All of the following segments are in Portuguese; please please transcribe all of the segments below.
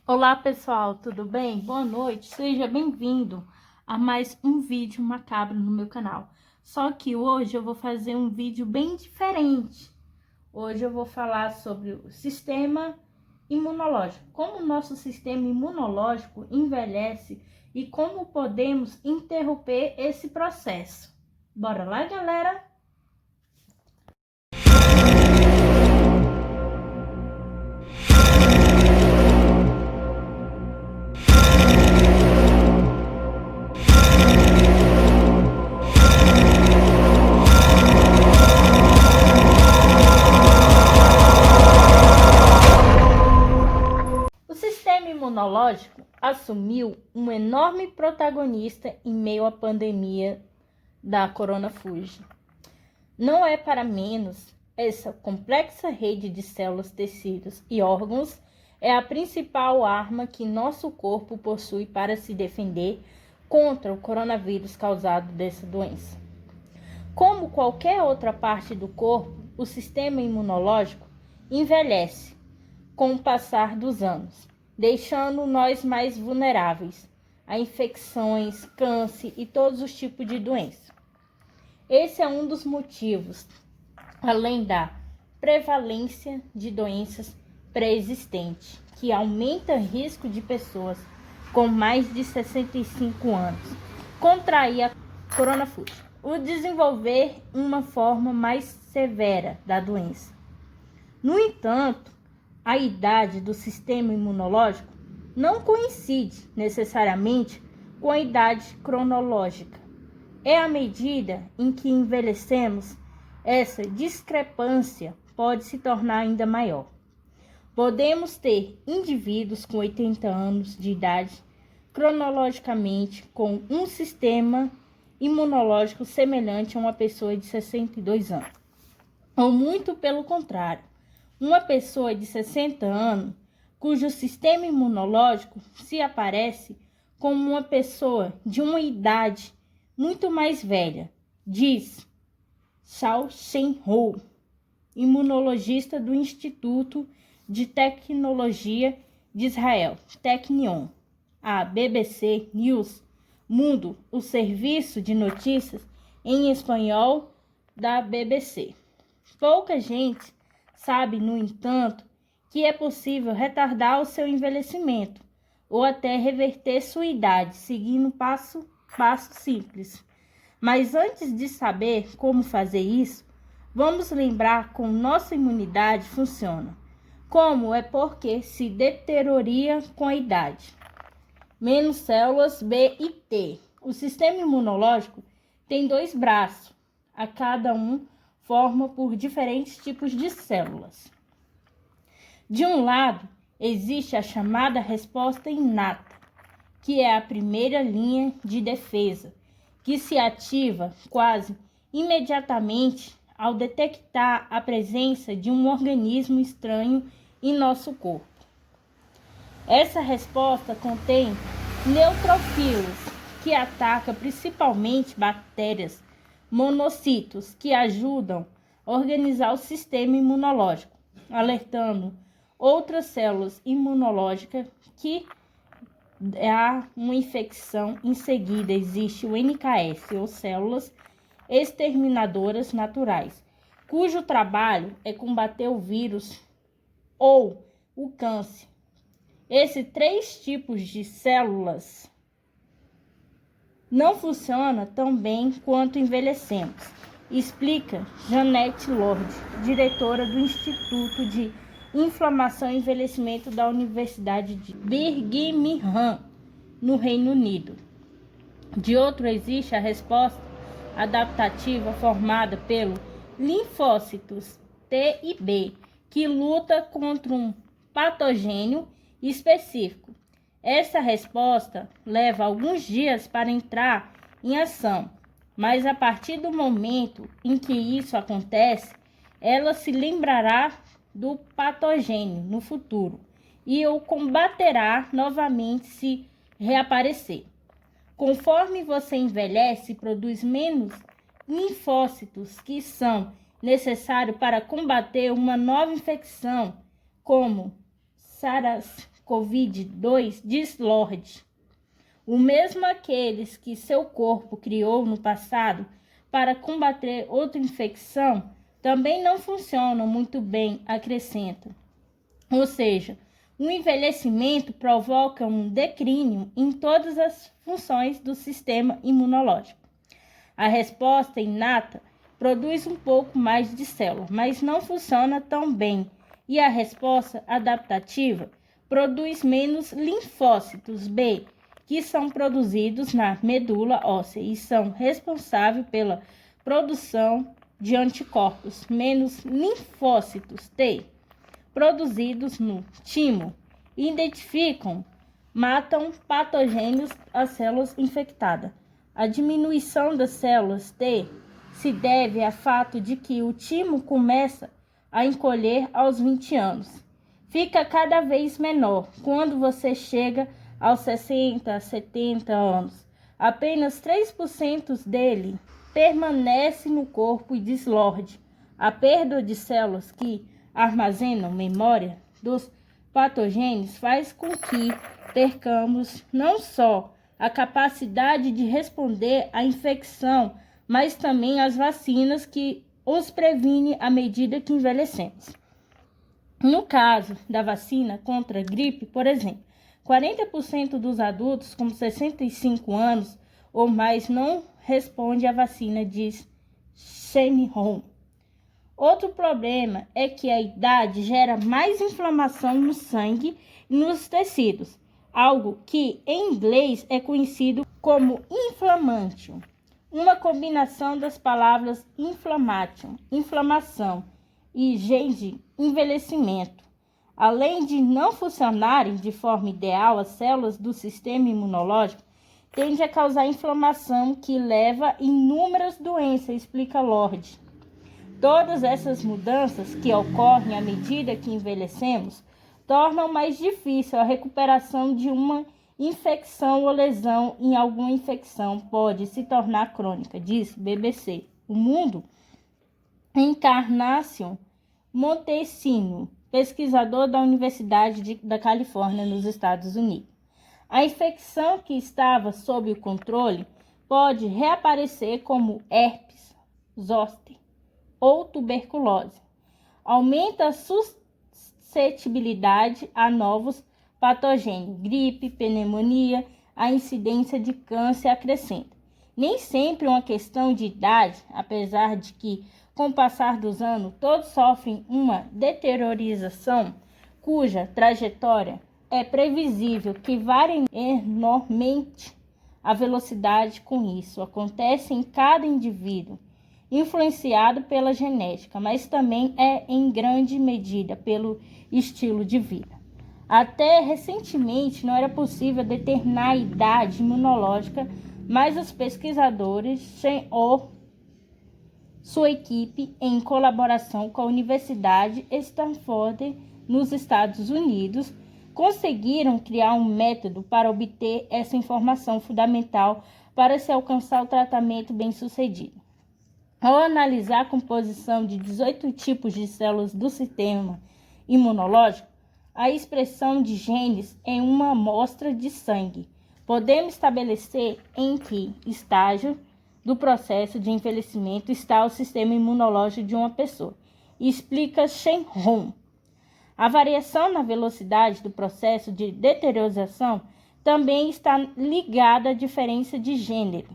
Olá pessoal, tudo bem? Boa noite, seja bem-vindo a mais um vídeo macabro no meu canal. Só que hoje eu vou fazer um vídeo bem diferente. Hoje eu vou falar sobre o sistema imunológico, como o nosso sistema imunológico envelhece e como podemos interromper esse processo. Bora lá, galera? O sistema imunológico assumiu um enorme protagonista em meio à pandemia da coronavirus. Não é para menos, essa complexa rede de células, tecidos e órgãos é a principal arma que nosso corpo possui para se defender contra o coronavírus causado dessa doença. Como qualquer outra parte do corpo, o sistema imunológico envelhece com o passar dos anos, deixando nós mais vulneráveis a infecções, câncer e todos os tipos de doenças. Esse é um dos motivos, além da prevalência de doenças pré-existentes, que aumenta o risco de pessoas com mais de 65 anos contrair a coronavírus, o desenvolver uma forma mais severa da doença. No entanto, a idade do sistema imunológico não coincide necessariamente com a idade cronológica. É à medida em que envelhecemos, essa discrepância pode se tornar ainda maior. Podemos ter indivíduos com 80 anos de idade, cronologicamente com um sistema imunológico semelhante a uma pessoa de 62 anos. Ou muito pelo contrário, uma pessoa de 60 anos, cujo sistema imunológico se aparece como uma pessoa de uma idade muito mais velha, diz Shao Shen-Ho, imunologista do Instituto de Tecnologia de Israel, Technion. A BBC News Mundo, o serviço de notícias em espanhol da BBC. Pouca gente sabe, no entanto, que é possível retardar o seu envelhecimento ou até reverter sua idade, seguindo passo simples. Mas antes de saber como fazer isso, vamos lembrar como nossa imunidade funciona. Como é porque se deterioraria com a idade. Menos células B e T. O sistema imunológico tem 2 braços, a cada um forma por diferentes tipos de células. De um lado, existe a chamada resposta inata, que é a primeira linha de defesa, que se ativa quase imediatamente ao detectar a presença de um organismo estranho em nosso corpo. Essa resposta contém neutrófilos, que atacam principalmente bactérias, monocitos, que ajudam a organizar o sistema imunológico, alertando outras células imunológicas que há uma infecção. Em seguida, existe o NKS, ou células exterminadoras naturais, cujo trabalho é combater o vírus ou o câncer. Esses 3 tipos de células não funcionam tão bem quanto envelhecemos, explica Janette Lord, diretora do Instituto de Inflamação e Envelhecimento da Universidade de Birmingham, no Reino Unido. De outro, existe a resposta adaptativa formada pelos linfócitos T e B, que luta contra um patogênio específico. Essa resposta leva alguns dias para entrar em ação, mas a partir do momento em que isso acontece, ela se lembrará do patogênio no futuro e o combaterá novamente se reaparecer. Conforme você envelhece, produz menos linfócitos que são necessários para combater uma nova infecção, como SARS-CoV-2, diz Lorde. O mesmo aqueles que seu corpo criou no passado para combater outra infecção também não funcionam muito bem, acrescenta. Ou seja, o envelhecimento provoca um declínio em todas as funções do sistema imunológico. A resposta inata produz um pouco mais de células, mas não funciona tão bem, e a resposta adaptativa produz menos linfócitos B, que são produzidos na medula óssea e são responsáveis pela produção de anticorpos, menos linfócitos T, produzidos no timo, matam patogênios às células infectadas. A diminuição das células T se deve ao fato de que o timo começa a encolher aos 20 anos. Fica cada vez menor quando você chega aos 60, 70 anos. Apenas 3% dele permanece no corpo e diz Lorde. A perda de células que armazenam memória dos patogênios faz com que percamos não só a capacidade de responder à infecção, mas também as vacinas que os previne à medida que envelhecemos. No caso da vacina contra a gripe, por exemplo, 40% dos adultos com 65 anos ou mais não responde à vacina, diz Shenhong. Outro problema é que a idade gera mais inflamação no sangue e nos tecidos, algo que em inglês é conhecido como inflammation. Uma combinação das palavras inflammation, inflamação, e change, envelhecimento. Além de não funcionarem de forma ideal, as células do sistema imunológico tendem a causar inflamação que leva a inúmeras doenças, explica Lorde. Todas essas mudanças que ocorrem à medida que envelhecemos tornam mais difícil a recuperação de uma infecção ou lesão em alguma infecção pode se tornar crônica, diz BBC. O mundo Encarnacion Montesino, pesquisador da Universidade da Califórnia, nos Estados Unidos. A infecção que estava sob o controle pode reaparecer como herpes zoster ou tuberculose. Aumenta a suscetibilidade a novos patogênios, gripe, pneumonia, a incidência de câncer acrescenta. Nem sempre uma questão de idade, apesar de que, com o passar dos anos, todos sofrem uma deteriorização cuja trajetória é previsível que varie enormemente a velocidade com isso. Acontece em cada indivíduo, influenciado pela genética, mas também é em grande medida pelo estilo de vida. Até recentemente não era possível determinar a idade imunológica, mas os pesquisadores, sua equipe, em colaboração com a Universidade Stanford, nos Estados Unidos, conseguiram criar um método para obter essa informação fundamental para se alcançar o tratamento bem-sucedido. Ao analisar a composição de 18 tipos de células do sistema imunológico, a expressão de genes em uma amostra de sangue, podemos estabelecer em que estágio do processo de envelhecimento está o sistema imunológico de uma pessoa, explica Shenhong. A variação na velocidade do processo de deteriorização também está ligada à diferença de gênero.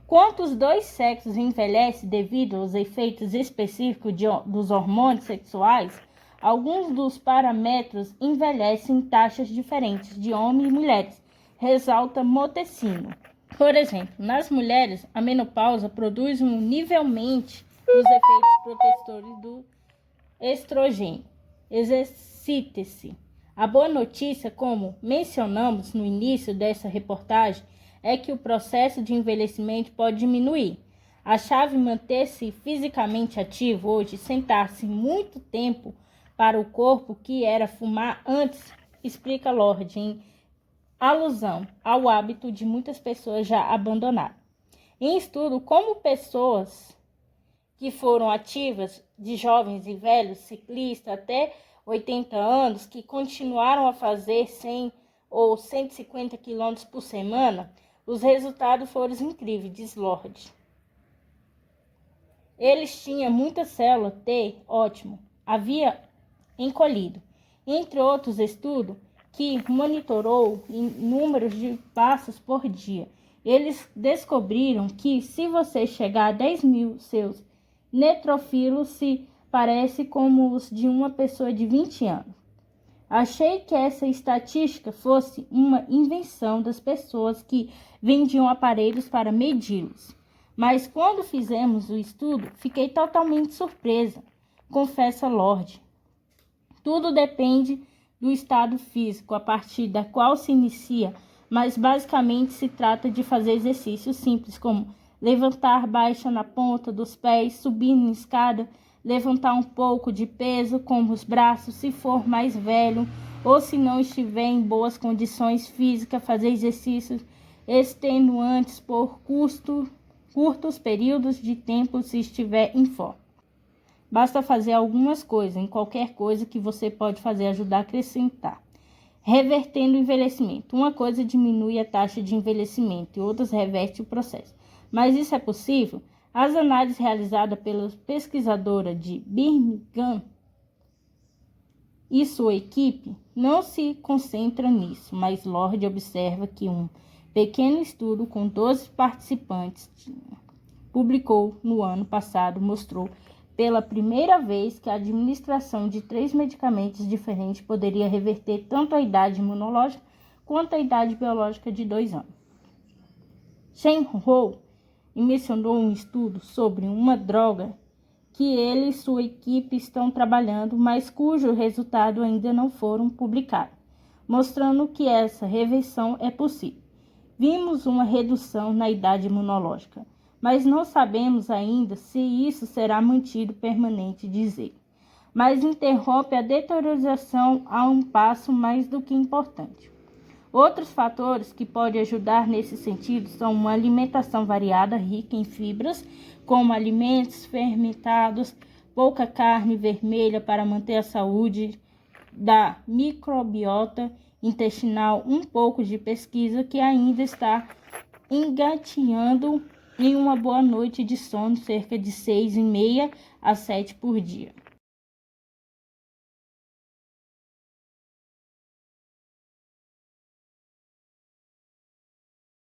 Quando os dois sexos envelhecem devido aos efeitos específicos dos hormônios sexuais, alguns dos parâmetros envelhecem em taxas diferentes de homens e mulheres, ressalta Montesino. Por exemplo, nas mulheres, a menopausa produz nivelmente os efeitos protetores do estrogênio. Exercite-se. A boa notícia, como mencionamos no início dessa reportagem, é que o processo de envelhecimento pode diminuir. A chave manter-se fisicamente ativo hoje, sentar-se muito tempo para o corpo que era fumar antes, explica Lorde, em alusão ao hábito de muitas pessoas já abandonadas. Em estudo, como pessoas que foram ativas, de jovens e velhos, ciclistas até 80 anos que continuaram a fazer 100 ou 150 quilômetros por semana, os resultados foram incríveis, diz Lorde. Eles tinham muita célula T, ótimo, havia encolhido. Entre outros estudos, que monitorou números de passos por dia. Eles descobriram que se você chegar a 10 mil, seus netrofilos se parecem como os de uma pessoa de 20 anos. Achei que essa estatística fosse uma invenção das pessoas que vendiam aparelhos para medi-los. Mas quando fizemos o estudo, fiquei totalmente surpresa, confessa Lorde. Tudo depende do estado físico a partir da qual se inicia, mas basicamente se trata de fazer exercícios simples como levantar baixa na ponta dos pés, subir na escada, levantar um pouco de peso com os braços se for mais velho ou se não estiver em boas condições físicas, fazer exercícios extenuantes por curtos períodos de tempo se estiver em forma. Basta fazer algumas coisas, em qualquer coisa que você pode fazer ajudar a acrescentar. Revertendo o envelhecimento. Uma coisa diminui a taxa de envelhecimento e outras reverte o processo. Mas isso é possível? As análises realizadas pela pesquisadora de Birmingham e sua equipe não se concentram nisso, mas Lorde observa que um pequeno estudo com 12 participantes publicou no ano passado mostrou pela primeira vez que a administração de 3 medicamentos diferentes poderia reverter tanto a idade imunológica quanto a idade biológica de 2 anos. Shen Ho mencionou um estudo sobre uma droga que ele e sua equipe estão trabalhando, mas cujo resultado ainda não foram publicados, mostrando que essa reversão é possível. Vimos uma redução na idade imunológica, mas não sabemos ainda se isso será mantido permanente, diz ele. Mas interrompe a deterioração a um passo mais do que importante. Outros fatores que podem ajudar nesse sentido são uma alimentação variada, rica em fibras, como alimentos fermentados, pouca carne vermelha para manter a saúde da microbiota intestinal, um pouco de pesquisa que ainda está engatinhando em uma boa noite de sono, cerca de 6,5 a 7 por dia.